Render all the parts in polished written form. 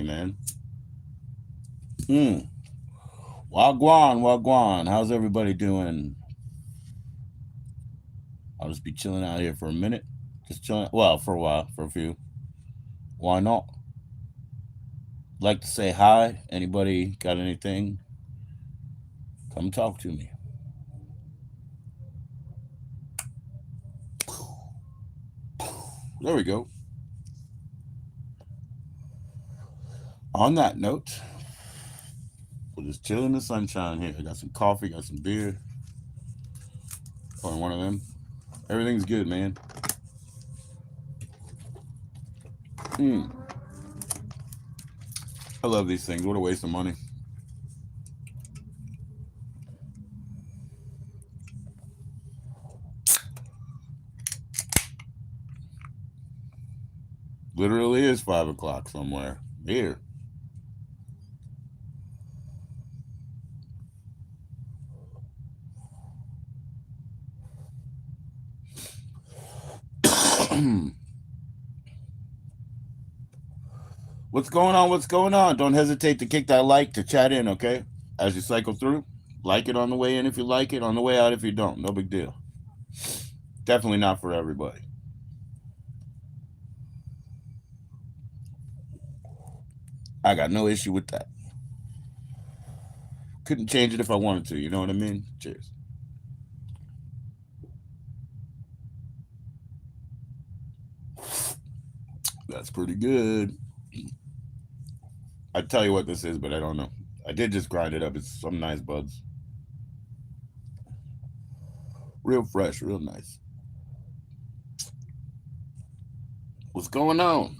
man. Wagwan, wagwan. How's everybody doing? I'll just be chilling out here for a minute. Just chilling. Well, for a while, for a few. Why not? Like to say hi. Anybody got anything? Come talk to me. There we go. On that note, we'll just chill in the sunshine here. I got some coffee, got some beer. Or one of them. Everything's good, man. I love these things. What a waste of money. Literally is 5 o'clock somewhere. Here. What's going on? What's going on? Don't hesitate to kick that like to chat in, okay? As you cycle through, like it on the way in if you like it, on the way out if you don't. No big deal. Definitely not for everybody. I got no issue with that. Couldn't change it if I wanted to. You know what I mean? Cheers. That's pretty good. I'd tell you what this is, but I don't know. I did just grind it up. It's some nice buds. Real fresh, real nice. What's going on?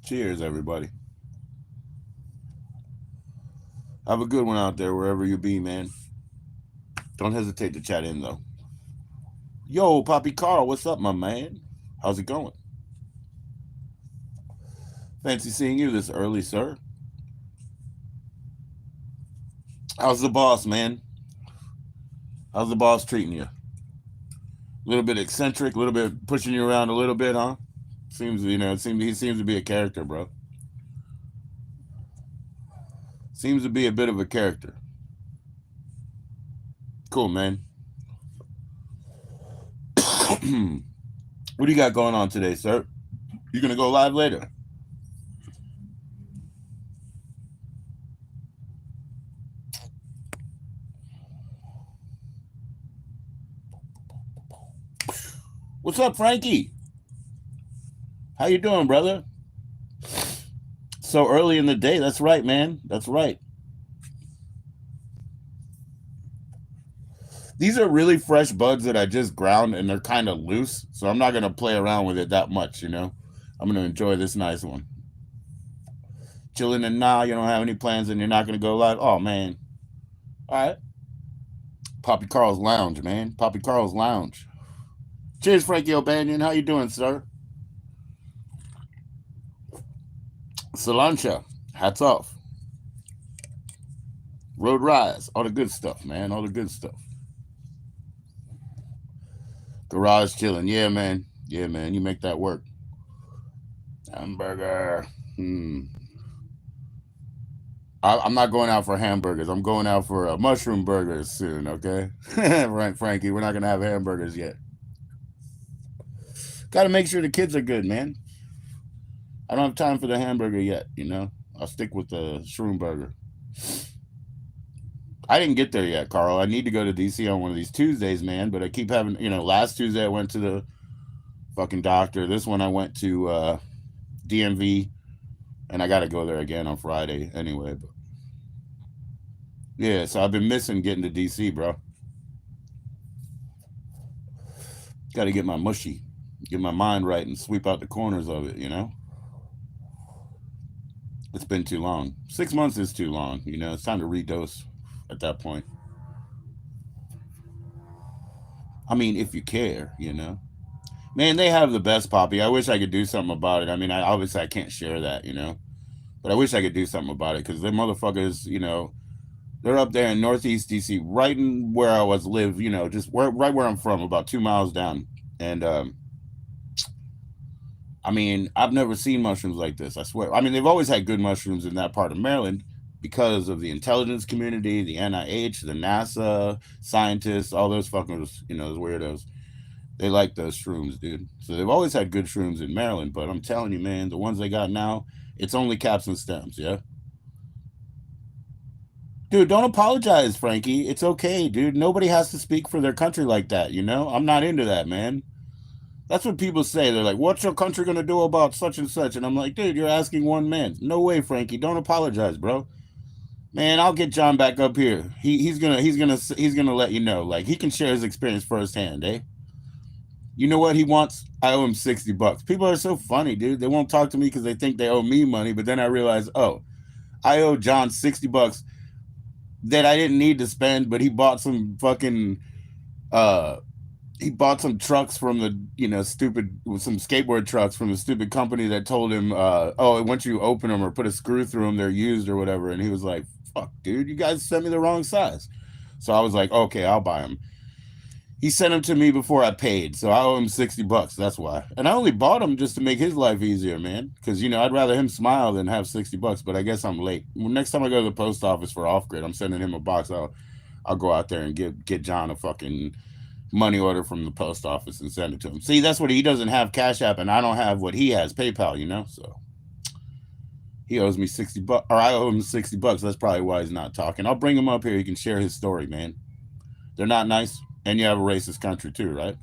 Cheers, everybody. Have a good one out there, wherever you be, man. Don't hesitate to chat in, though. Yo, Poppy Carl, what's up, my man? How's it going? Fancy seeing you this early, sir. How's the boss, man? How's the boss treating you? A little bit eccentric, a little bit pushing you around a little bit, huh? Seems, he seems to be a character, bro. Seems to be a bit of a character. Cool, man. What do you got going on today, sir? You gonna go live later? What's up, Frankie? How you doing, brother? So early in the day. That's right, man. That's right. These are really fresh buds that I just ground and they're kind of loose. So I'm not going to play around with it that much, I'm going to enjoy this nice one. Chilling and now you don't have any plans and you're not going to go live. Oh, man. All right. Poppy Carl's Lounge, man. Poppy Carl's Lounge. Cheers, Frankie O'Banion. How you doing, sir? Solancha. Hats off. Road Rise. All the good stuff, man. All the good stuff. Garage chilling. Yeah, man. Yeah, man. You make that work. Hamburger. I'm not going out for hamburgers. I'm going out for mushroom burgers soon, okay? Right, Frankie, we're not going to have hamburgers yet. Got to make sure the kids are good, man. I don't have time for the hamburger yet, I'll stick with the shroom burger. I didn't get there yet, Carl. I need to go to DC on one of these Tuesdays, man. But I keep having, last Tuesday I went to the fucking doctor. This one I went to DMV, and I got to go there again on Friday anyway. But yeah, so I've been missing getting to DC, bro. Got to get my mushy, get my mind right, and sweep out the corners of it. It's been too long. 6 months is too long. It's time to redose at that point. I mean, if you care. Man, they have the best poppy. I wish I could do something about it. I mean, obviously I can't share that. But I wish I could do something about it because the motherfuckers, they're up there in Northeast DC, right in where I was live. Just right where I'm from, about 2 miles down. And I mean, I've never seen mushrooms like this. I swear. I mean, they've always had good mushrooms in that part of Maryland because of the intelligence community, the NIH, the NASA scientists, all those fuckers, those weirdos. They like those shrooms, dude. So they've always had good shrooms in Maryland, but I'm telling you, man, the ones they got now, it's only caps and stems, yeah? Dude, don't apologize, Frankie. It's okay, dude. Nobody has to speak for their country like that. I'm not into that, man. That's what people say. They're like, what's your country going to do about such and such? And I'm like, dude, you're asking one man. No way, Frankie. Don't apologize, bro. Man, I'll get John back up here. He's gonna let you know. Like, he can share his experience firsthand, eh? You know what he wants? I owe him $60. People are so funny, dude. They won't talk to me because they think they owe me money. But then I realize, oh, I owe John $60 that I didn't need to spend, but he bought some fucking he bought some trucks from the some skateboard trucks from the stupid company that told him oh, once you open them or put a screw through them they're used or whatever, and he was like, fuck, dude, you guys sent me the wrong size. So I was like, okay, I'll buy them. He sent them to me before I paid, so I owe him $60. That's why. And I only bought them just to make his life easier, man. Because I'd rather him smile than have $60. But I guess I'm late. Next time I go to the post office for off grid, I'm sending him a box. I'll go out there and get John a fucking money order from the post office and send it to him. See, that's what he doesn't have, Cash App, and I don't have what he has, PayPal. So he owes me $60, or I owe him $60. That's probably why he's not talking. I'll bring him up here. He can share his story, man. They're not nice. And you have a racist country too, right?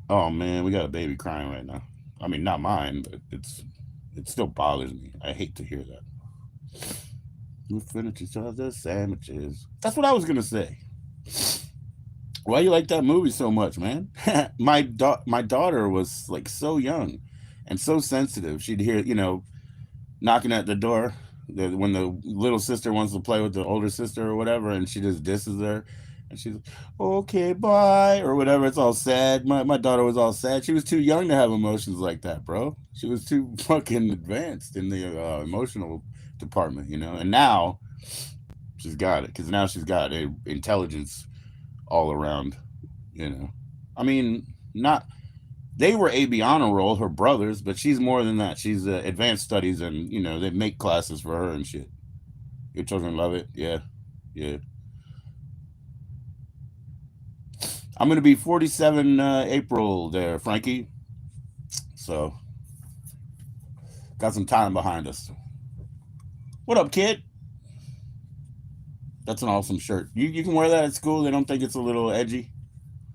Oh man, we got a baby crying right now. I mean, not mine, but it still bothers me. I hate to hear that. We finish each other's sandwiches. That's what I was gonna say. Why you like that movie so much, man? My daughter was like so young and so sensitive. She'd hear, knocking at the door when the little sister wants to play with the older sister or whatever, and she just disses her, and she's like, okay, bye, or whatever. It's all sad. My daughter was all sad. She was too young to have emotions like that, bro. She was too fucking advanced in the emotional department, and now she's got it, because now she's got intelligence all around. I mean, not they were AB honor roll, her brothers, but she's more than that. She's advanced studies, and they make classes for her and shit. Your children love it, yeah, yeah. I'm gonna be 47 April there, Frankie. So got some time behind us. What up, kid? That's an awesome shirt. You can wear that at school. They don't think it's a little edgy.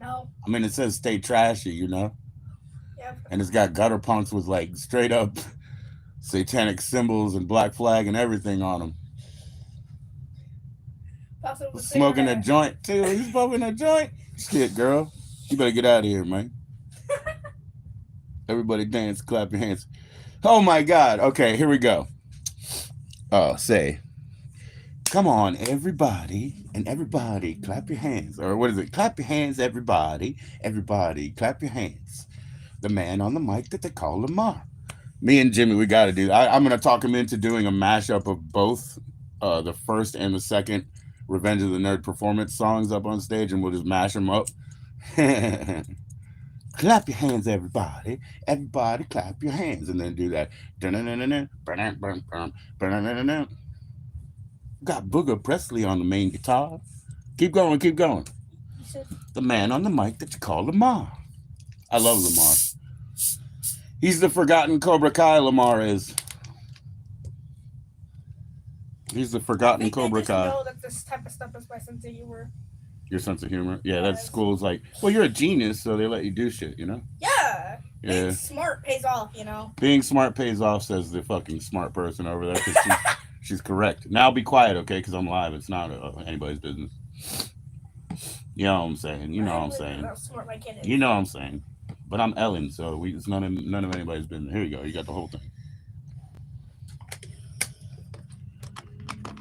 No. I mean, it says "Stay trashy," Yep. and it's got gutter punks with like straight up satanic symbols and black flag and everything on them. Smoking a joint too. He's smoking a joint. Shit, girl, you better get out of here, man. Everybody dance, clap your hands. Oh my God. Okay, here we go. Say, come on, everybody, and everybody clap your hands. Or what is it? Clap your hands, everybody. Everybody, clap your hands. The man on the mic that they call Lamar. Me and Jimmy, we got to do. I'm going to talk him into doing a mashup of both the first and the second Revenge of the Nerd performance songs up on stage, and we'll just mash them up. Clap your hands, everybody. Everybody, clap your hands, and then do that. Got Booger Presley on the main guitar. Keep going, keep going. The man on the mic that you call Lamar. I love Lamar. He's the forgotten Cobra Kai, Lamar is. He's the forgotten Cobra just Kai. know that this type of stuff is my sense of humor. Your sense of humor. Yeah, that Yes. school's like, well, you're a genius, so they let you do shit, you know? Yeah. Being Yeah. smart pays off, you know. Being smart pays off, says the fucking smart person over there, because she's correct. Now be quiet, okay? Because I'm live. It's not anybody's business. You know what I'm saying? You know what I'm saying? How smart my kid is. You know what I'm saying? But I'm Ellen, so it's none of anybody's business. Here you go. You got the whole thing.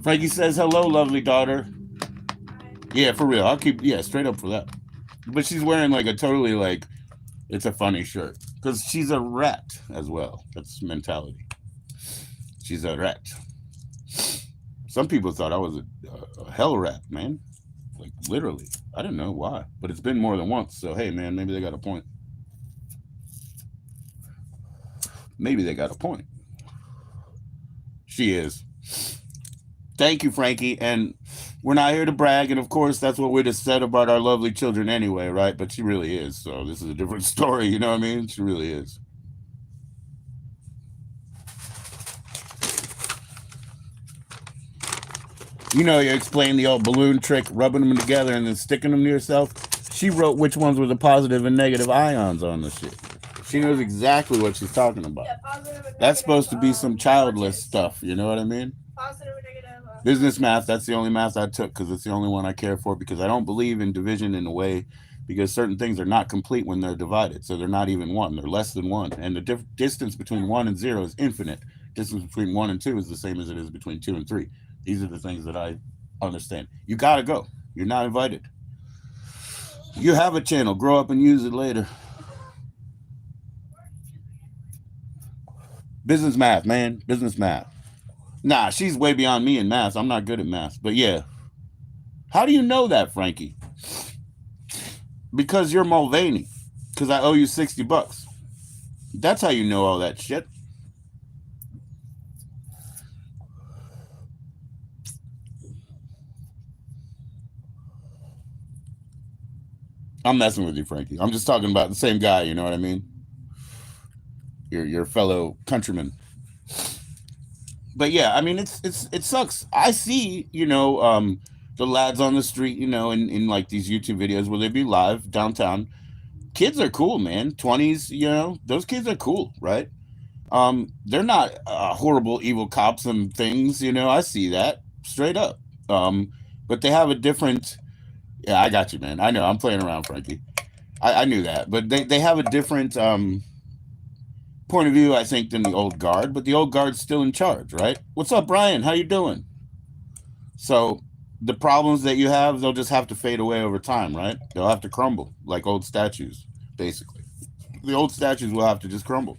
Frankie says, hello, lovely daughter. Yeah, for real. I'll keep, yeah, straight up for that. But she's wearing like a totally like, it's a funny shirt. Because she's a rat as well. That's mentality. She's a rat. Some people thought I was a hell rat, man. Like, literally. I didn't know why. But it's been more than once. So, hey, man, maybe they got a point. Maybe they got a point. She is. Thank you, Frankie. And we're not here to brag. And of course, that's what we just said about our lovely children anyway, right? But she really is. So this is a different story. You know what I mean? She really is. You know, you explain the old balloon trick, rubbing them together and then sticking them to yourself. She wrote which ones were the positive and negative ions on the shit. She knows exactly what she's talking about. Yeah, positive and That's supposed to be negative, some childless charges. stuff. You know what I mean? Positive and negative. Business math, that's the only math I took because it's the only one I care for because I don't believe in division in a way because certain things are not complete when they're divided. So they're not even one. They're less than one. And the distance between 1 and 0 is infinite. Distance between 1 and 2 is the same as it is between 2 and 3. These are the things that I understand. You got to go. You're not invited. You have a channel. Grow up and use it later. Business math, man. Business math. Nah, she's way beyond me in math. I'm not good at math. But yeah. How do you know that, Frankie? Because you're Mulvaney. Because I owe you $60. That's how you know all that shit. I'm messing with you, Frankie. I'm just talking about the same guy, you know what I mean? Your fellow countryman. But yeah, I mean it sucks. I see, the lads on the street, in like these YouTube videos where they be live downtown. Kids are cool, man. 20s, those kids are cool, right? They're not horrible evil cops and things, I see that straight up. But they have a different. Yeah, I got you, man. I know I'm playing around, Frankie. I knew that, but they have a different point of view, I think, than the old guard. But the old guard's still in charge, right? What's up, Brian? How you doing? So the problems that you have, they'll just have to fade away over time, right? They'll have to crumble like old statues, basically. The old statues will have to just crumble,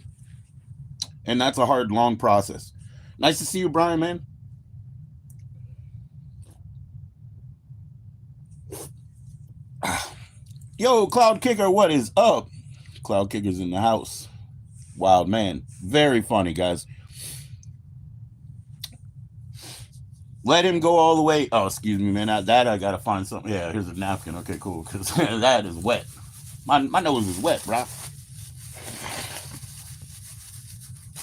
and that's a hard, long process. Nice to see you, Brian, man. Yo, Cloud Kicker, what is up? Cloud Kicker's in the house. Wild man. Very funny, guys. Let him go all the way. Oh, excuse me, man. That I gotta find something. Yeah, here's a napkin. Okay, cool. Because that is wet. My nose is wet, bro.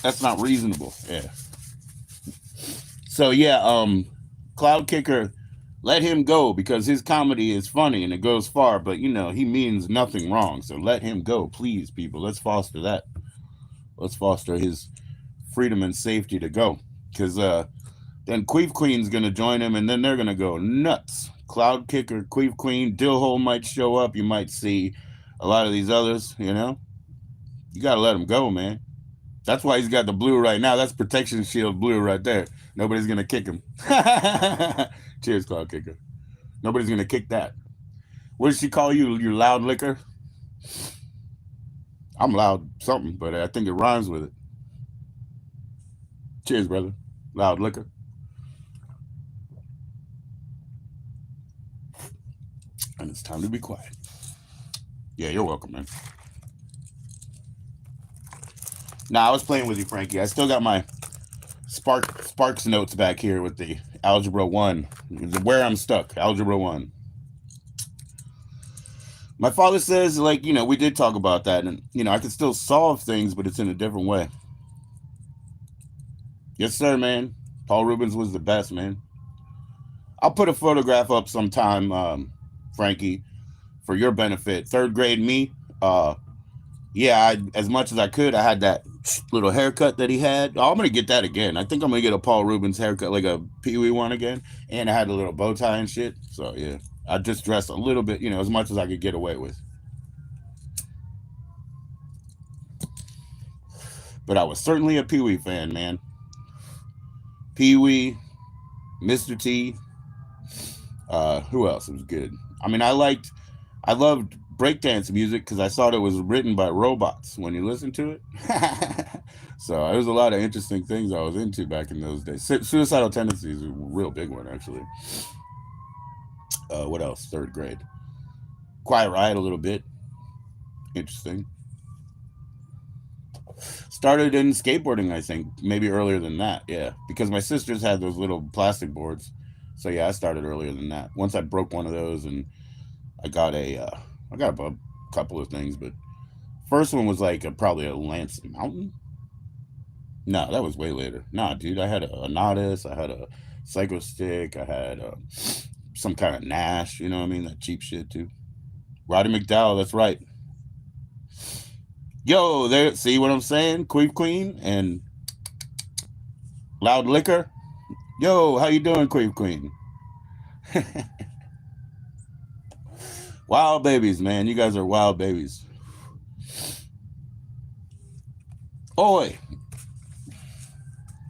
That's not reasonable. Yeah. So yeah, Cloud Kicker, let him go because his comedy is funny and it goes far, but he means nothing wrong. So let him go, please, people. Let's foster that. Let's foster his freedom and safety to go. Because then Queef Queen's going to join him, and then they're going to go nuts. Cloud Kicker, Queef Queen, Dillhole might show up. You might see a lot of these others, You got to let him go, man. That's why he's got the blue right now. That's protection shield blue right there. Nobody's going to kick him. Cheers, Cloud Kicker. Nobody's going to kick that. What does she call you? You loud liquor? I'm loud something, but I think it rhymes with it. Cheers, brother. Loud liquor. And it's time to be quiet. Yeah, you're welcome, man. Nah, I was playing with you, Frankie. I still got my Sparks notes back here with the Algebra 1. Where I'm stuck, Algebra 1. My father says, we did talk about that, and, I can still solve things, but it's in a different way. Yes, sir, man. Paul Rubens was the best, man. I'll put a photograph up sometime, Frankie, for your benefit. Third grade me, yeah, as much as I could, I had that little haircut that he had. Oh, I'm gonna get that again. I think I'm gonna get a Paul Rubens haircut, like a Pee Wee one again. And I had a little bow tie and shit. So yeah, I just dressed a little bit, as much as I could get away with. But I was certainly a Pee Wee fan, man. Pee Wee, Mr. T. Who else was good? I mean, I loved breakdance music because I thought it was written by robots when you listen to it. So there was a lot of interesting things I was into back in those days. Suicidal Tendencies is a real big one, actually. What else? Third grade. Quiet Riot a little bit. Interesting. Started in skateboarding, I think, maybe earlier than that. Yeah, because my sisters had those little plastic boards. So yeah, I started earlier than that. Once I broke one of those, and I got a couple of things, but first one was like probably a Lance Mountain. No, that was way later. Nah, dude, I had a Nodus, I had a Psycho Stick, I had some kind of Nash. You know what I mean? That cheap shit too. Roddy McDowell, that's right. Yo, there. See what I'm saying? Queen and Loud Liquor. Yo, how you doing, Queen? Wild babies, man. You guys are wild babies. Oi.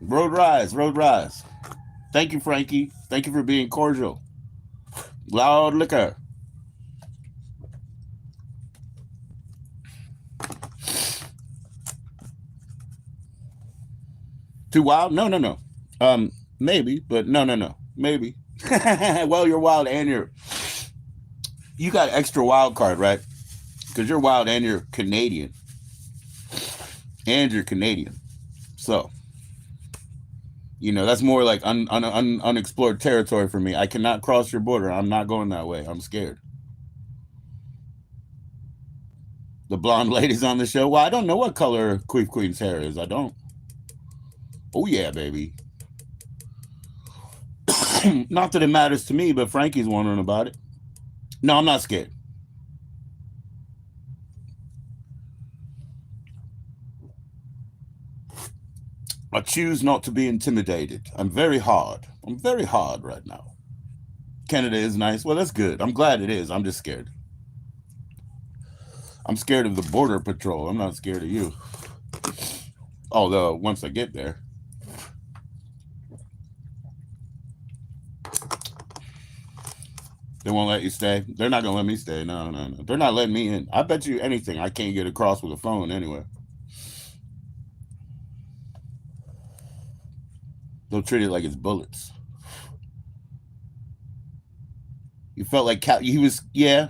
Road Rise. Thank you, Frankie. Thank you for being cordial. Loud Liquor. Too wild? No. Maybe, but no. Maybe. Well, you're wild and you got extra wild card, right? Because you're wild and you're Canadian. So, that's more like unexplored territory for me. I cannot cross your border. I'm not going that way. I'm scared. The blonde ladies on the show. Well, I don't know what color Queen's hair is. I don't. Oh, yeah, baby. Not that it matters to me, but Frankie's wondering about it. No, I'm not scared. I choose not to be intimidated. I'm very hard right now. Canada is nice. Well, that's good. I'm glad it is. I'm just scared. I'm scared of the border patrol. I'm not scared of you. Although, once I get there. They won't let you stay. They're not going to let me stay. No. They're not letting me in. I bet you anything I can't get across with a phone anyway. They'll treat it like it's bullets. You felt like he was, yeah,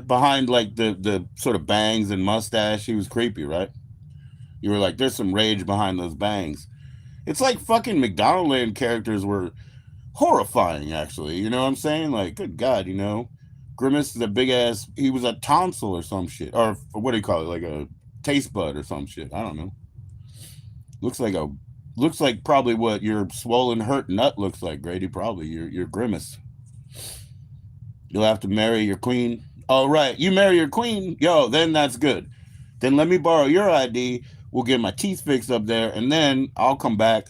behind like the sort of bangs and mustache. He was creepy, right? You were like, there's some rage behind those bangs. It's like fucking McDonaldland characters were horrifying, actually. You know what I'm saying? Like, good God, Grimace is a big ass. He was a tonsil or some shit, or what do you call it? Like a taste bud or some shit. I don't know. Looks like probably what your swollen hurt nut looks like, Grady. Probably your Grimace. You'll have to marry your queen. Oh, right. You marry your queen. Yo, then that's good. Then let me borrow your ID. We'll get my teeth fixed up there, and then I'll come back,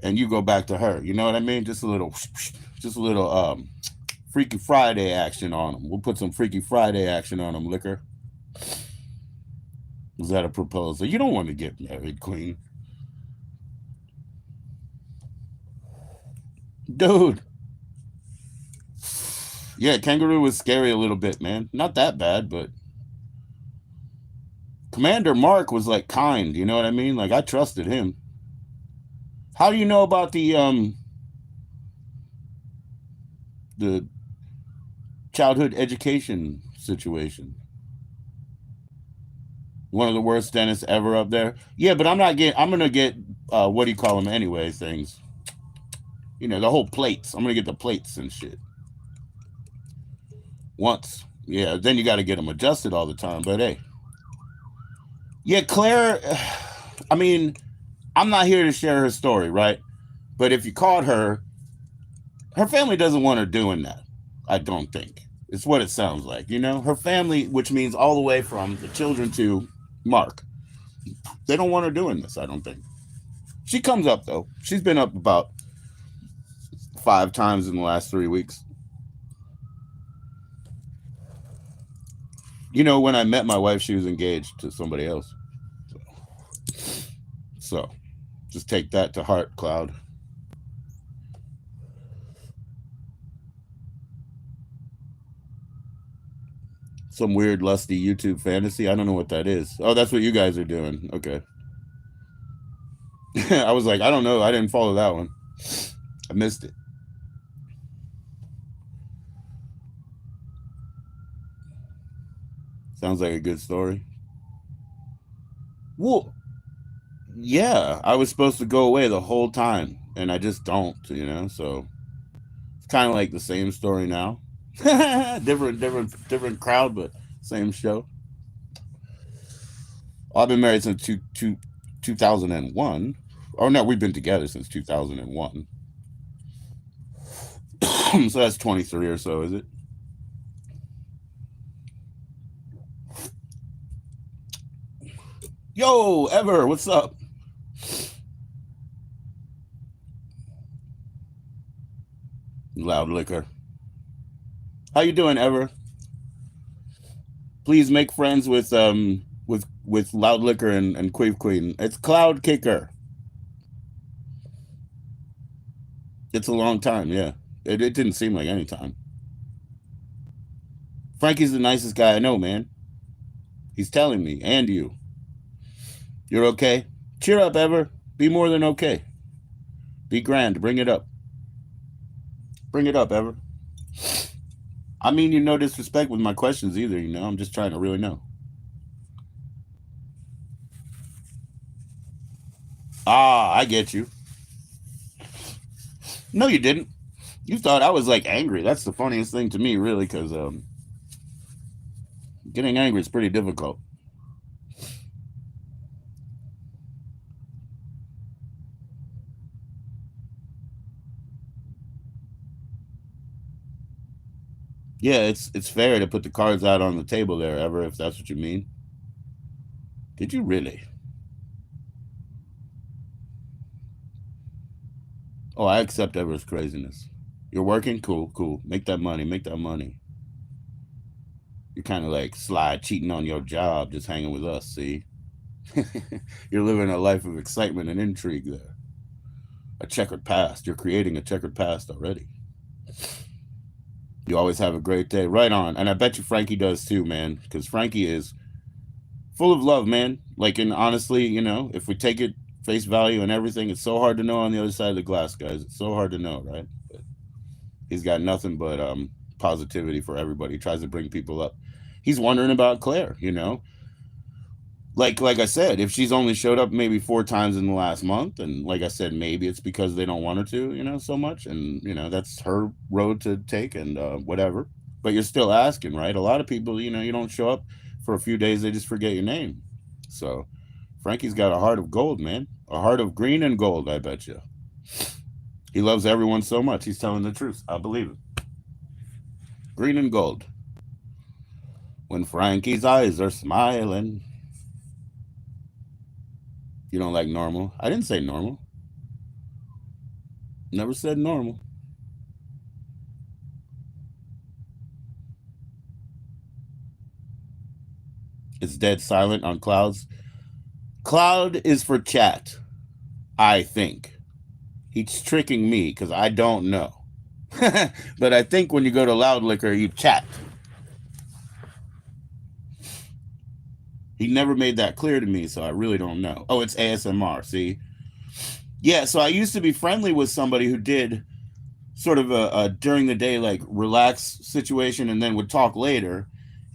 and you go back to her. You know what I mean? Just a little Freaky Friday action on them. We'll put some Freaky Friday action on them, Liquor. Was that a proposal? You don't want to get married, Queen. Dude. Yeah, Kangaroo was scary a little bit, man. Not that bad, but Commander Mark was like kind, you know what I mean? Like I trusted him. How do you know about the childhood education situation? One of the worst dentists ever up there. Yeah, but I'm gonna get what do you call them anyway? Things. The whole plates. I'm gonna get the plates and shit. Once. Yeah, then you got to get them adjusted all the time. But hey. Yeah, Claire, I mean, I'm not here to share her story, right? But if you caught her family doesn't want her doing that. I don't think. It's what it sounds like, you know? Her family, which means all the way from the children to Mark, they don't want her doing this, I don't think. She comes up, though. She's been up about 5 times in the last 3 weeks. You know, when I met my wife, she was engaged to somebody else. So just take that to heart, Cloud. Some weird, lusty YouTube fantasy. I don't know what that is. Oh, that's what you guys are doing. Okay. I was like, I don't know. I didn't follow that one. I missed it. Sounds like a good story. Well, yeah, I was supposed to go away the whole time, and I just don't, you know. So it's kind of like the same story now. different crowd, but same show. Well, I've been married since 2001. Oh no, we've been together since 2001. So that's 23 or so, is it? Yo, Ever, what's up? Loud Liquor. How you doing, Ever? Please make friends with Loud Liquor and Quave Queen. It's Cloud Kicker. It's a long time, yeah. It didn't seem like any time. Frankie's the nicest guy I know, man. He's telling me, and you. You're okay? Cheer up, Ever. Be more than okay. Be grand. Bring it up. Bring it up, Ever. I mean, you no disrespect with my questions either, you know. I'm just trying to really know. Ah, I get you. No, you didn't. You thought I was like angry. That's the funniest thing to me, really, because getting angry is pretty difficult. Yeah, it's fair to put the cards out on the table there, Ever, if that's what you mean. Did you really? Oh, I accept Ever's craziness. You're working? Cool, cool. Make that money. Make that money. You're kind of like sly cheating on your job, just hanging with us, see? You're living a life of excitement and intrigue there. A checkered past. You're creating a checkered past already. You always have a great day. Right on. And I bet you Frankie does too, man. Because Frankie is full of love, man. Like, and honestly, you know, if we take it face value and everything, it's so hard to know on the other side of the glass, guys. It's so hard to know, right? But he's got nothing but positivity for everybody. He tries to bring people up. He's wondering about Claire, you know. Like I said, if she's only showed up maybe 4 times in the last month, and like I said, maybe it's because they don't want her to, you know, so much, and you know that's her road to take, and whatever. But you're still asking, right? A lot of people, you know, you don't show up for a few days, they just forget your name. So Frankie's got a heart of gold, man, a heart of green and gold. I bet you. He loves everyone so much. He's telling the truth. I believe it. Green and gold. When Frankie's eyes are smiling. You don't like normal? I didn't say normal. Never said normal. It's dead silent on Clouds. Cloud is for chat, I think. He's tricking me because I don't know. But I think when you go to Loud Liquor, you chat. He never made that clear to me, so I really don't know. Oh, it's ASMR, see? Yeah, so I used to be friendly with somebody who did sort of a during the day, like, relax situation and then would talk later.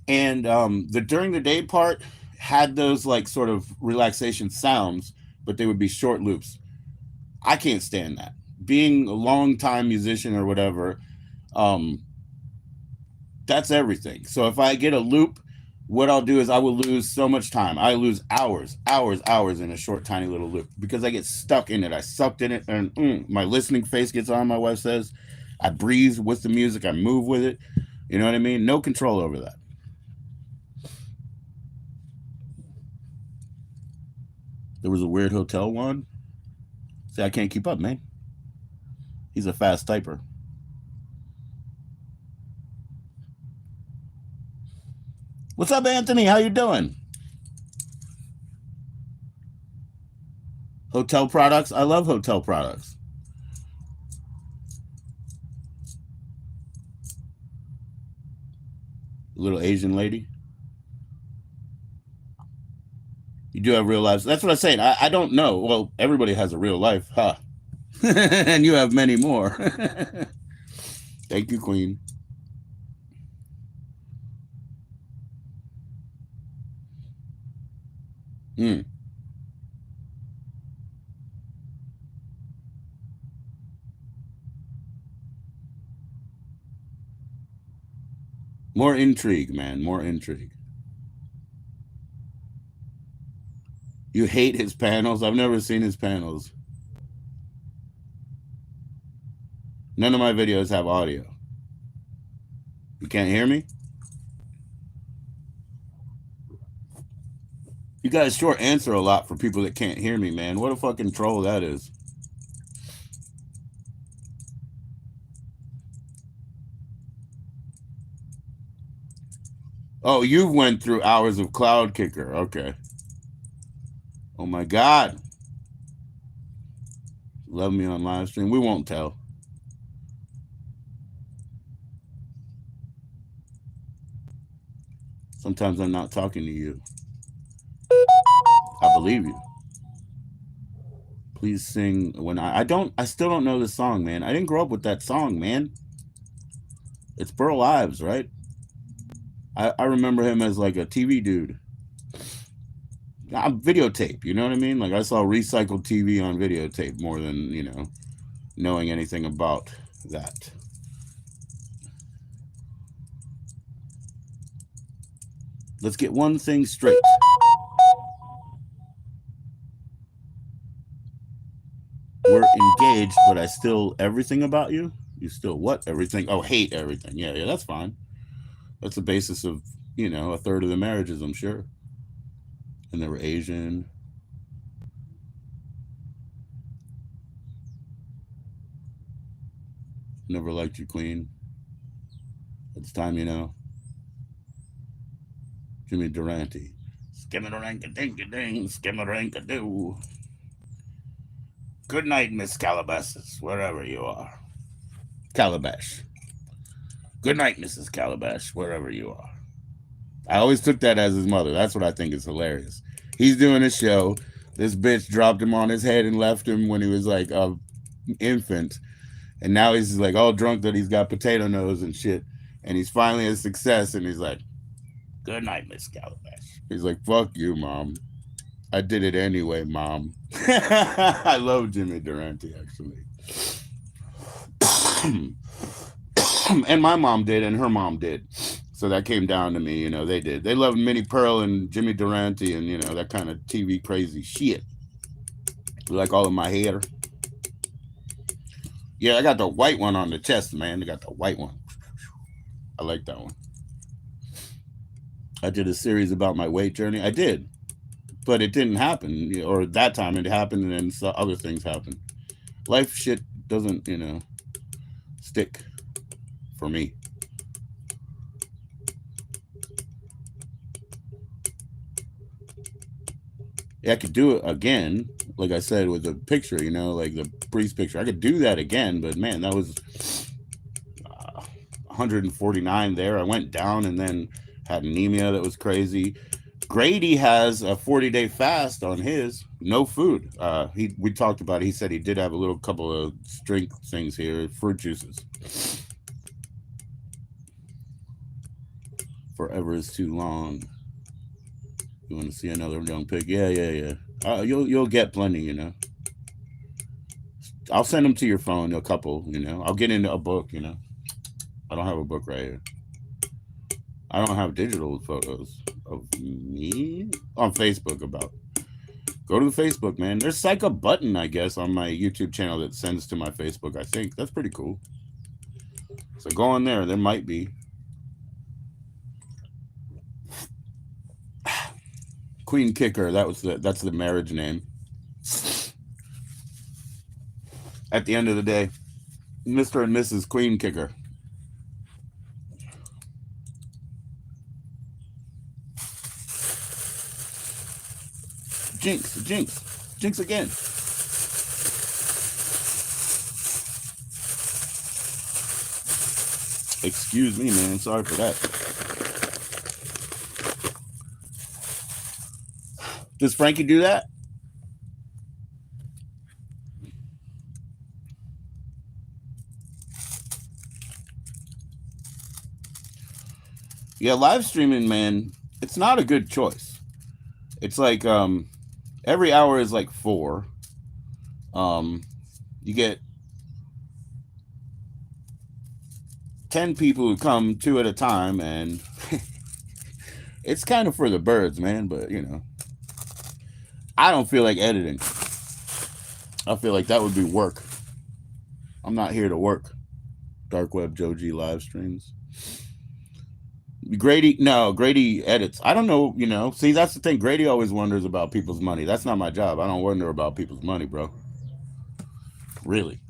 And the during the day part had those, like, sort of relaxation sounds, but they would be short loops. I can't stand that. Being a long time musician or whatever, that's everything. So if I get a loop what I'll do is I will lose so much time. I lose hours in a short, tiny little loop because I get stuck in it. I sucked in it, and my listening face gets on. My wife says, I breathe with the music. I move with it. You know what I mean? No control over that. There was a weird hotel one. See, I can't keep up, man. He's a fast typer. What's up, Anthony? How you doing? Hotel products. I love hotel products. Little Asian lady. You do have real lives. That's what I'm saying. I don't know. Well, everybody has a real life, huh? And you have many more. Thank you, Queen. Mm. More intrigue, man. More intrigue. You hate his panels? I've never seen his panels. None of my videos have audio. You can't hear me? You guys sure answer a lot for people that can't hear me, man. What a fucking troll that is. Oh, you went through hours of Cloud Kicker. Okay. Oh my God. Love me on live stream. We won't tell. Sometimes I'm not talking to you. I believe you. Please sing when I still don't know the song, man. I didn't grow up with that song, man. It's Burl Ives, right? I remember him as like a TV dude. Videotape, you know what I mean? Like I saw recycled TV on videotape more than, knowing anything about that. Let's get one thing straight. We're engaged, but I still everything about you? You still what? Everything? Oh, hate everything. Yeah, that's fine. That's the basis of, a third of the marriages, I'm sure. And they were Asian. Never liked you, Queen. It's time, Jimmy Durante. Skimmer-a-dink-a-dink-a-ding, skimmer-a-dink-a-doo. Good night, Miss Calabasas, wherever you are. Calabash. Good night, Mrs. Calabash, wherever you are. I always took that as his mother. That's what I think is hilarious. He's doing a show. This bitch dropped him on his head and left him when he was like a infant. And now he's like all drunk that he's got potato nose and shit. And he's finally a success. And he's like, good night, Miss Calabash. He's like, fuck you, Mom. I did it anyway, Mom. I love Jimmy Durante, actually. And my mom did, and her mom did. So that came down to me, they did. They loved Minnie Pearl and Jimmy Durante and, that kind of TV crazy shit. Like all of my hair. Yeah, I got the white one on the chest, man. I got the white one. I like that one. I did a series about my weight journey. I did. But it didn't happen. Or that time it happened and then other things happened. Life shit doesn't, stick for me. Yeah, I could do it again, like I said, with the picture, like the priest picture. I could do that again, but man, that was 149 there. I went down and then had anemia that was crazy. Grady has a 40-day fast on his, no food. We talked about it. He said he did have a little couple of drink things here, fruit juices. Forever is too long. You want to see another young pig? Yeah. You'll get plenty, I'll send them to your phone, a couple, I'll get into a book, I don't have a book right here. I don't have digital photos. Of me? On Facebook about. Go to the Facebook, man. There's like a button, I guess, on my YouTube channel that sends to my Facebook, I think. That's pretty cool. So go on there. There might be. Queen Kicker. That's the marriage name. At the end of the day, Mr. and Mrs. Queen Kicker. Jinx again. Excuse me, man. Sorry for that. Does Frankie do that? Yeah, live streaming, man, it's not a good choice. It's like every hour is like 4. You get 10 people who come 2 at a time, and it's kind of for the birds, man, but I don't feel like editing. I feel like that would be work. I'm not here to work. Dark web JoE live streams. Grady edits. I don't know, see, that's the thing. Grady always wonders about people's money. That's not my job. I don't wonder about people's money, bro. Really.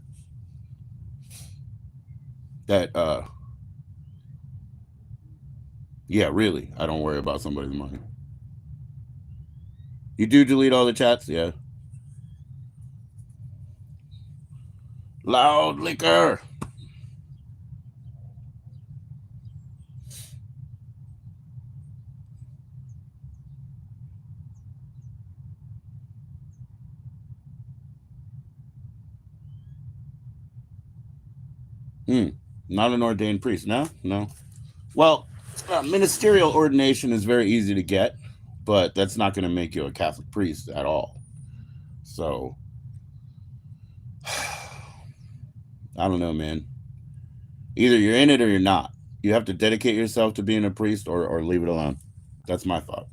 Yeah, really. I don't worry about somebody's money. You do delete all the chats? Yeah. Loud liquor. Not an ordained priest. No. Well, ministerial ordination is very easy to get, but that's not going to make you a Catholic priest at all. So, I don't know, man. Either you're in it or you're not. You have to dedicate yourself to being a priest or leave it alone. That's my thought.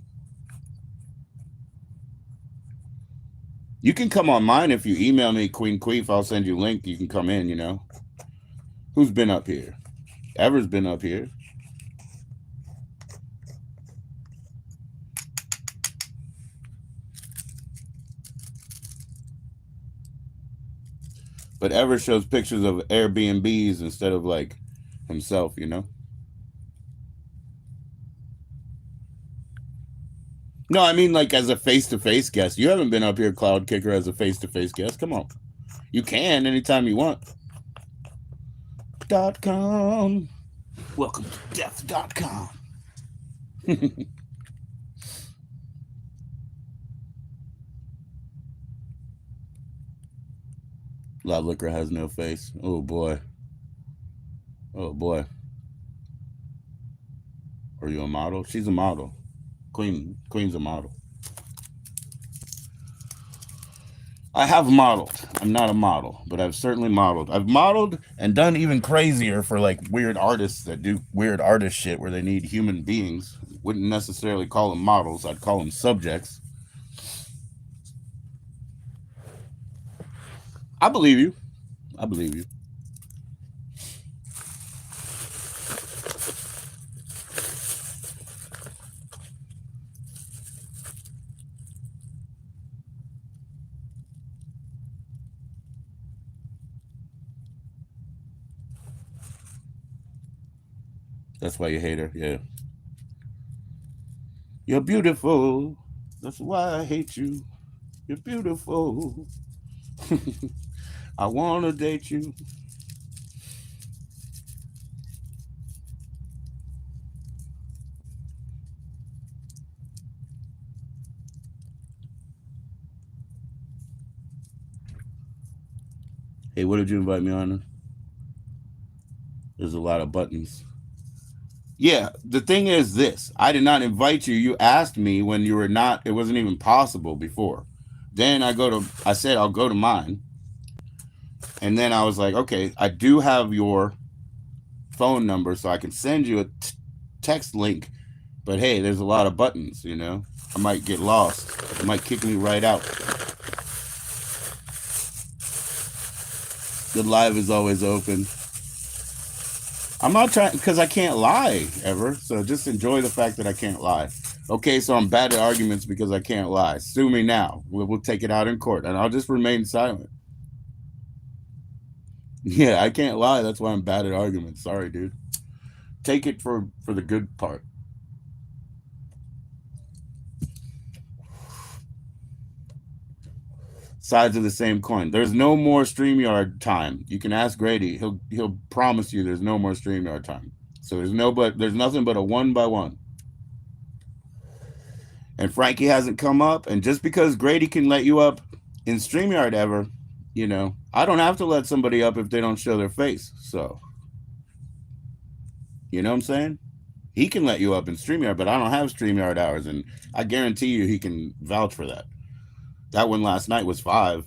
You can come on mine if you email me, Queen Queef. I'll send you a link. You can come in, Who's been up here? Ever's been up here. But Ever shows pictures of Airbnbs instead of like himself, No, I mean like as a face-to-face guest. You haven't been up here, Cloud Kicker, as a face-to-face guest. Come on. You can anytime you want. .com. Welcome to death.com. Loud Liquor has no face. Oh boy. Are you a model? She's a model. Queen's a model. I have modeled. I'm not a model, but I've certainly modeled. I've modeled and done even crazier for like weird artists that do weird artist shit where they need human beings. Wouldn't necessarily call them models. I'd call them subjects. I believe you. That's why you hate her. Yeah. You're beautiful. That's why I hate you. You're beautiful. I want to date you. Hey, what did you invite me on? There's a lot of buttons. Yeah, the thing is this. I did not invite you. You asked me when you were not, it wasn't even possible before. Then I said I'll go to mine. And then I was like, okay, I do have your phone number so I can send you a text link, But hey, there's a lot of buttons, you know. I might get lost. It might kick me right out. The live is always open. I'm not trying because I can't lie ever. So just enjoy the fact that I can't lie. Okay, so I'm bad at arguments because I can't lie. Sue me now. We'll take it out in court, and I'll just remain silent. Yeah, I can't lie. That's why I'm bad at arguments. Sorry, dude. Take it for the good part. Sides of the same coin. There's no more StreamYard time. You can ask Grady. He'll promise you there's no more StreamYard time. So there's nothing but a 1-by-1. And Frankie hasn't come up. And just because Grady can let you up in StreamYard ever, you know, I don't have to let somebody up if they don't show their face. So, you know what I'm saying? He can let you up in StreamYard, but I don't have StreamYard hours. And I guarantee you he can vouch for that. That one last night was 5.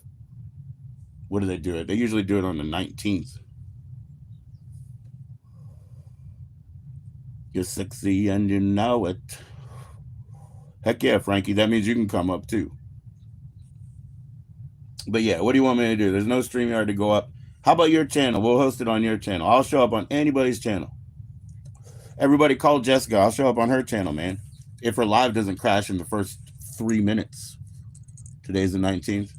What do they do it? They usually do it on the 19th. You're sexy and you know it. Heck yeah, Frankie. That means you can come up too. But yeah, what do you want me to do? There's no StreamYard to go up. How about your channel? We'll host it on your channel. I'll show up on anybody's channel. Everybody call Jessica. I'll show up on her channel, man. If her live doesn't crash in the first 3 minutes. Today's the 19th.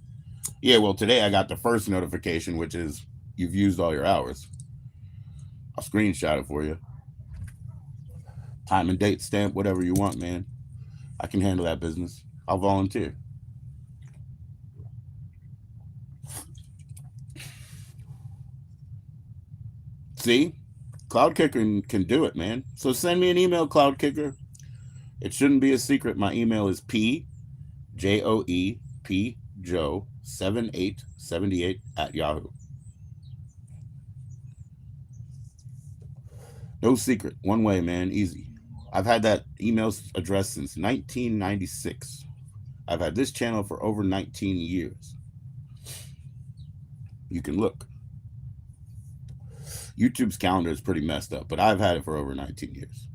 Yeah, well, today I got the first notification, which is you've used all your hours. I'll screenshot it for you. Time and date stamp, whatever you want, man. I can handle that business. I'll volunteer. See? Cloud Kicker can do it, man. So send me an email, Cloud Kicker. It shouldn't be a secret. My email is PJoE Joe 7878 at Yahoo. No secret. One way, man. Easy. I've had that email address since 1996. I've had this channel for over 19 years. You can look. YouTube's calendar is pretty messed up, but I've had it for over 19 years.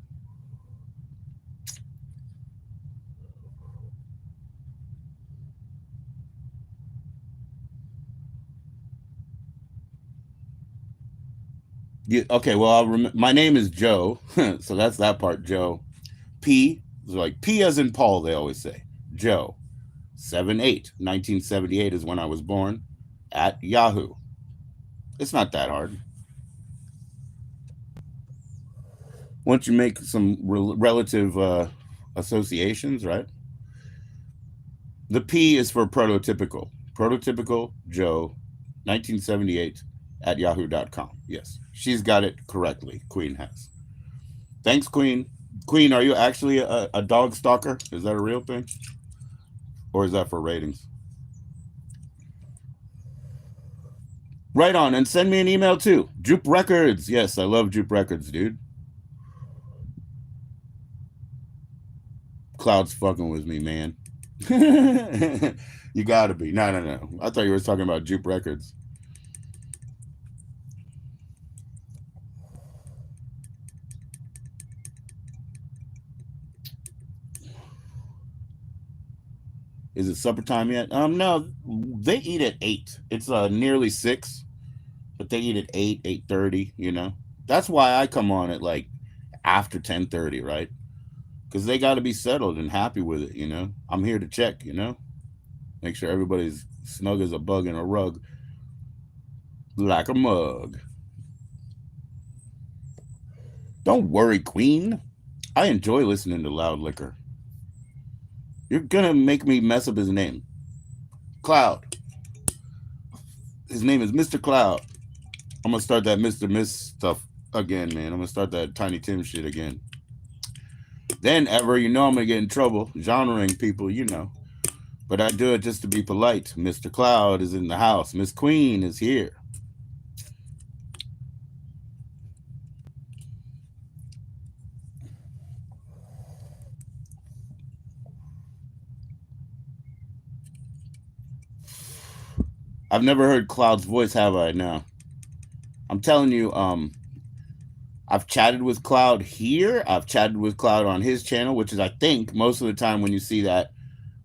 Yeah, okay, well, my name is Joe, so that's that part, Joe. P, like P as in Paul, they always say. Joe, 1978 is when I was born, at Yahoo. It's not that hard. Once you make some relative associations, right? The P is for prototypical. Prototypical Joe, 1978 at yahoo.com. Yes, she's got it correctly. Queen has. Thanks, Queen. Queen, are you actually a dog stalker? Is that a real thing? Or is that for ratings? Right on. And send me an email too. Jupe Records. Yes, I love Jupe Records, dude. Cloud's fucking with me, man. You gotta be. No. I thought you were talking about Jupe Records. Is it supper time yet? No. They eat at 8. It's nearly 6, but they eat at 8, 8:30. You know, that's why I come on at like after 10:30, right? Because they got to be settled and happy with it. You know, I'm here to check. You know, make sure everybody's snug as a bug in a rug, like a mug. Don't worry, Queen. I enjoy listening to Loud Liquor. You're gonna make me mess up his name. Cloud. His name is Mr. Cloud. I'm gonna start that Mr. Miss stuff again, man. I'm gonna start that Tiny Tim shit again. Then ever, you know I'm gonna get in trouble. Genreing people, you know. But I do it just to be polite. Mr. Cloud is in the house. Miss Queen is here. I've never heard Cloud's voice, have I? No. I'm telling you, I've chatted with Cloud here. I've chatted with Cloud on his channel, which is, I think, most of the time when you see that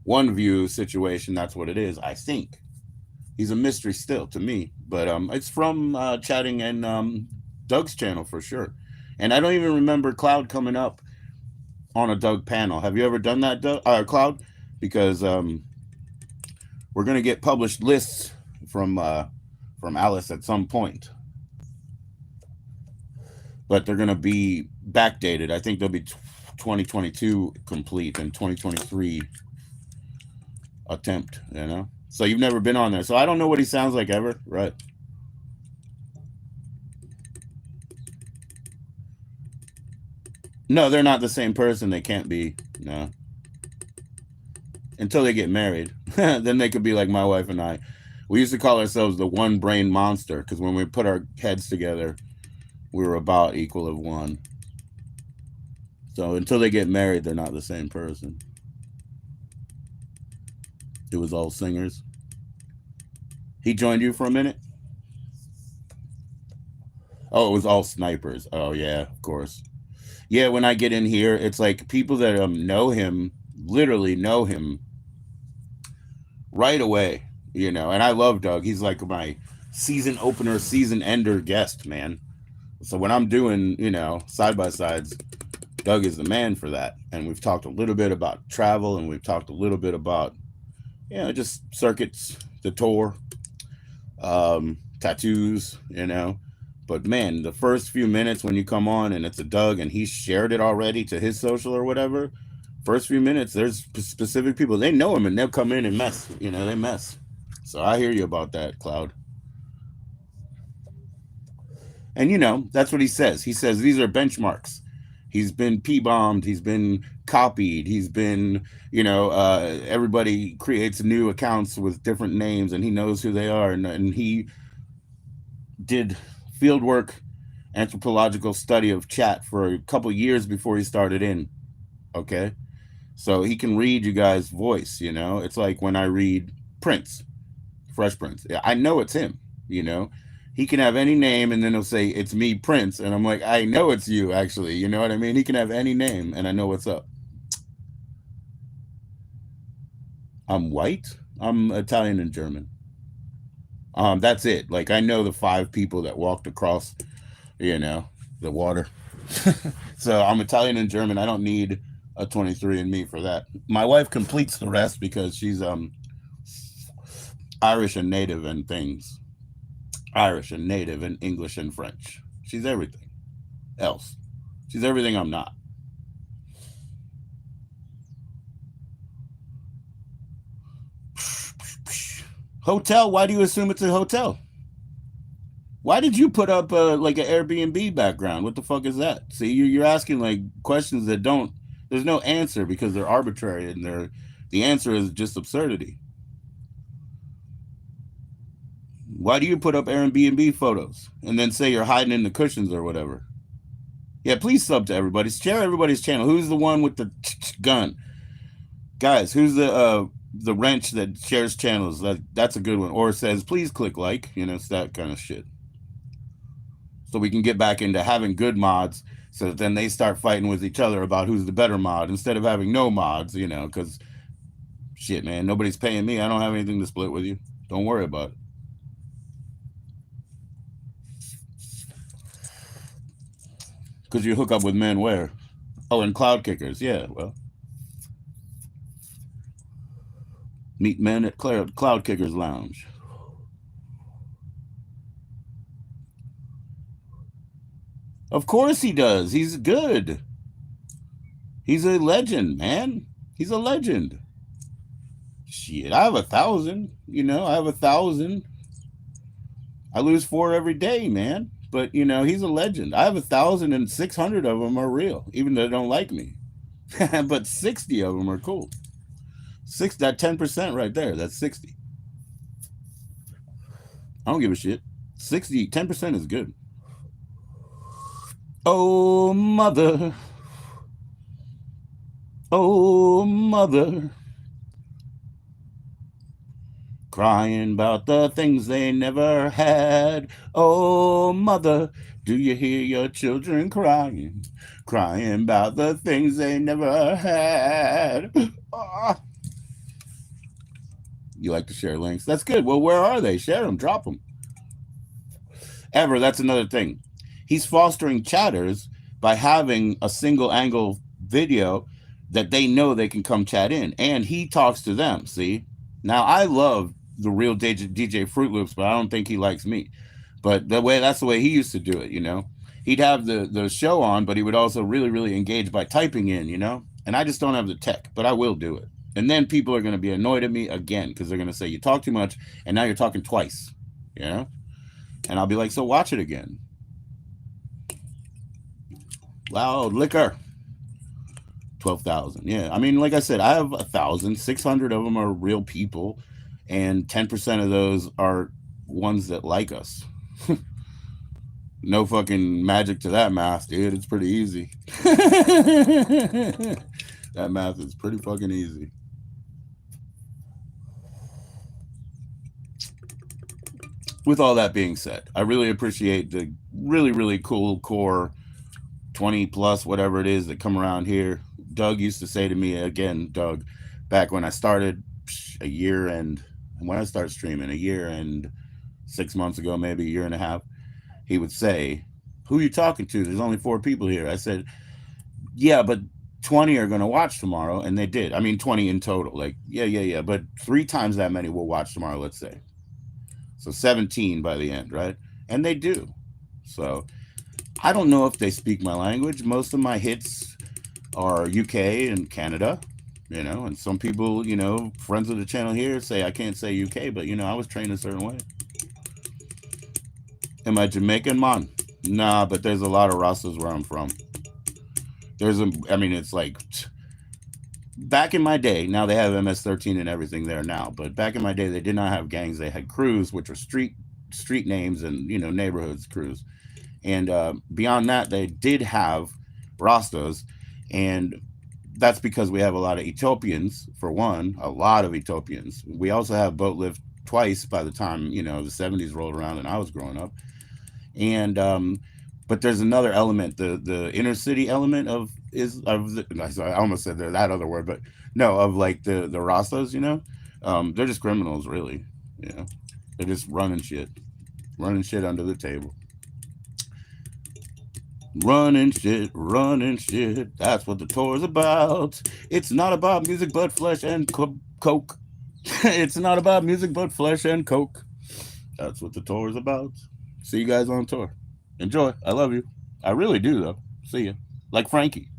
one view situation, that's what it is. I think he's a mystery still to me, but it's from chatting and Doug's channel for sure. And I don't even remember Cloud coming up on a Doug panel. Have you ever done that, Doug, Cloud? Because we're gonna get published lists from Alice at some point, but they're gonna be backdated. I think they'll be 2022 complete and 2023 attempt. You know, so you've never been on there, so I don't know what he sounds like ever, right? No, they're not the same person. They can't be. No, until they get married, then they could be like my wife and I. We used to call ourselves the one brain monster because when we put our heads together, we were about equal of one. So until they get married, they're not the same person. It was all singers. He joined you for a minute? Oh, it was all snipers. Oh, yeah, of course. Yeah, when I get in here, it's like people that know him, literally know him right away, you know. And I love Doug. He's like my season opener, season ender guest, man. So when I'm doing, you know, side by sides, Doug is the man for that. And we've talked a little bit about travel and we've talked a little bit about, you know, just circuits, the tour, tattoos, you know. But man, the first few minutes when you come on and it's a Doug and he shared it already to his social or whatever, first few minutes, there's specific people, they know him and they'll come in and mess, you know, they mess. So I hear you about that, Cloud. And you know, that's what he says. He says these are benchmarks. He's been p-bombed, he's been copied, he's been, you know, everybody creates new accounts with different names and he knows who they are. And he did field work, anthropological study of chat for a couple years before he started in. Okay. So he can read you guys' voice, you know. It's like when I read Prince, Fresh Prince. Yeah, I know it's him, you know. He can have any name and then he'll say, it's me, Prince. And I'm like, I know it's you, actually. You know what I mean? He can have any name and I know what's up. I'm white. I'm Italian and German. That's it. Like, I know the 5 people that walked across, you know, the water. So I'm Italian and German. I don't need a 23andMe for that. My wife completes the rest because she's Irish and native and things. Irish and native and English and French. She's everything else. She's everything I'm not. Hotel? Why do you assume it's a hotel? Why did you put up like an Airbnb background? What the fuck is that? See, you're asking like questions that don't. There's no answer because they're arbitrary and they're. The answer is just absurdity. Why do you put up Airbnb photos and then say you're hiding in the cushions or whatever? Yeah, please sub to everybody. Share everybody's channel. Who's the one with the gun? Guys, who's the wrench that shares channels? That's a good one. Or says, please click like. You know, it's that kind of shit. So we can get back into having good mods so that then they start fighting with each other about who's the better mod instead of having no mods, you know, because shit, man, nobody's paying me. I don't have anything to split with you. Don't worry about it. Because you hook up with men where? Oh, and cloud kickers. Yeah, well. Meet men at Cloud Kickers Lounge. Of course he does. He's good. He's a legend, man. He's a legend. Shit, I have 1,000. You know, I have 1,000. I lose 4 every day, man. But you know, he's a legend. I have 1,600 of them are real, even though they don't like me. But 60 of them are cool. That 10% right there. That's 60. I don't give a shit. 10% is good. Oh mother. Oh mother. crying about the things they never had. Oh, mother, do you hear your children crying? Crying about the things they never had. Ah, you like to share links? That's good. Well, where are they? Share them, drop them. Ever, that's another thing. He's fostering chatters by having a single angle video that they know they can come chat in, and he talks to them. See, now I love the real DJ Fruit Loops, but I don't think he likes me. But that's the way he used to do it. He'd have the show on, but he would also really engage by typing in. And I just don't have the tech, but I will do it. And then people are going to be annoyed at me again because they're going to say you talk too much, and now you're talking twice. And I'll be like, so watch it again. Loud liquor. 12,000. Yeah. I mean, like I said, I have 1,600 of them are real people, and 10% of those are ones that like us. No fucking magic to that math, dude. It's pretty easy. That math is pretty fucking easy. With all that being said, I really appreciate the really cool core 20 plus whatever it is that come around here. Doug used to say to me, again, Doug, back when I started a year and when I started streaming a year and 6 months ago, maybe a year and a half, he would say, who are you talking to? There's only 4 people here. I said, yeah, but 20 are going to watch tomorrow. And they did. I mean, 20 in total. Like, yeah. But 3 times that many will watch tomorrow, let's say. So 17 by the end, right? And they do. So I don't know if they speak my language. Most of my hits are UK and Canada, and some people, friends of the channel here say I can't say UK, but, I was trained a certain way. Am I Jamaican, man? Nah, but there's a lot of Rastas where I'm from. It's like, back in my day, now they have MS-13 and everything there now, but back in my day, they did not have gangs. They had crews, which were street names and, neighborhoods crews. And beyond that, they did have Rastas, and that's because we have a lot of Ethiopians, for one, a lot of Ethiopians. We also have boat lift twice by the time, the 70s rolled around and I was growing up. And but there's another element, the inner city element I almost said that other word, but no, of like the Rastas, they're just criminals, really. They're just running shit under the table. Running shit. That's what the tour is about. It's not about music, but flesh and coke. It's not about music, but flesh and coke. That's what the tour is about. See you guys on tour. Enjoy. I love you. I really do, though. See ya. Like Frankie.